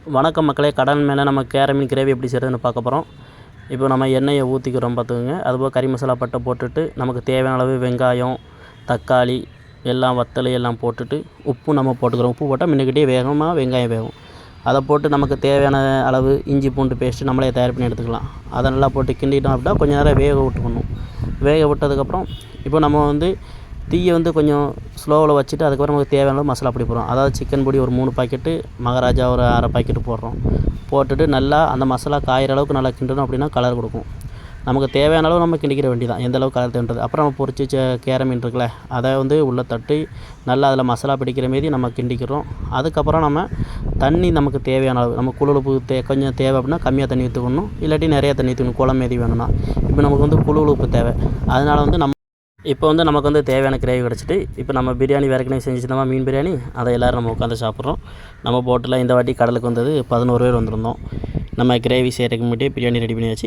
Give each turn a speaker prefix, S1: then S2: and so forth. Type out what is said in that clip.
S1: வணக்கம் மக்களே, கடல் மேலே நம்ம கேர மீன் கிரேவி எப்படி செய்கிறதுன்னு பார்க்க போகிறோம். இப்போ நம்ம எண்ணெயை ஊற்றிக்கிறோம் பார்த்துக்கோங்க. அதுபோல் கறி மசாலா பட்டை போட்டுட்டு நமக்கு தேவையான அளவு வெங்காயம், தக்காளி எல்லாம் வத்தல் எல்லாம் போட்டுட்டு உப்பு நம்ம போட்டுக்கிறோம். உப்பு போட்டால் முன்னக்கிட்டே வேகமாக வெங்காயம் வேகும். அதை போட்டு நமக்கு தேவையான அளவு இஞ்சி பூண்டு பேஸ்ட்டு நம்மளே தயார் பண்ணி எடுத்துக்கலாம். அதை நல்லா போட்டு கிண்டிட்டோம் அப்படின்னா கொஞ்சம் நேரம் வேக விட்டுக்கணும். வேக விட்டதுக்கப்புறம் இப்போ நம்ம தீயை கொஞ்சம் ஸ்லோவில் வச்சுட்டு அதுக்கப்புறம் நமக்கு தேவையான அளவு மசாலா பொடி போடுறோம். அதாவது சிக்கன் பொடி ஒரு 3 பாக்கெட்டு, மகாராஜா ஒரு அரை பாக்கெட்டு போடுறோம். போட்டுட்டு நல்லா அந்த மசாலா காயிற அளவுக்கு நல்லா கிண்டணும். அப்படின்னா கலர் கொடுக்கும். நமக்கு தேவையான அளவு நம்ம கிண்டிக்கிற வேண்டியதான், எந்த அளவுக்கு கலர் தேவைன்றது. அப்புறம் நம்ம பொரிச்சு கேர மீன் இருக்குல்ல, அதை உள்ளே தட்டி நல்லா அதில் மசாலா பிடிக்கிற மாரி நம்ம கிண்டிக்கிறோம். அதுக்கப்புறம் நம்ம தண்ணி நமக்கு தேவையான அளவு, நம்ம குழுப்பு கொஞ்சம் தேவை அப்படின்னா கம்மியாக தண்ணி ஊற்றிக்கணும், இல்லாட்டி நிறையா தண்ணி ஊற்றிக்கணும். குழம்பு எது வேணும்னா இப்போ நமக்கு குழுப்பு தேவை. அதனால் நம்ம இப்போ நமக்கு தேவையான கிரேவி கிடச்சிட்டு, இப்போ நம்ம பிரியாணி ஏற்கனவே செஞ்சுருந்தோமா, மீன் பிரியாணி, அதை எல்லோரும் நம்ம உட்காந்து சாப்பிட்றோம். நம்ம போட்டில் இந்த வாட்டி கடலுக்கு 11 பேர் வந்திருந்தோம். நம்ம கிரேவி செய்கிறதுக்கு முன்னாடியே பிரியாணி ரெடி பண்ணியாச்சு.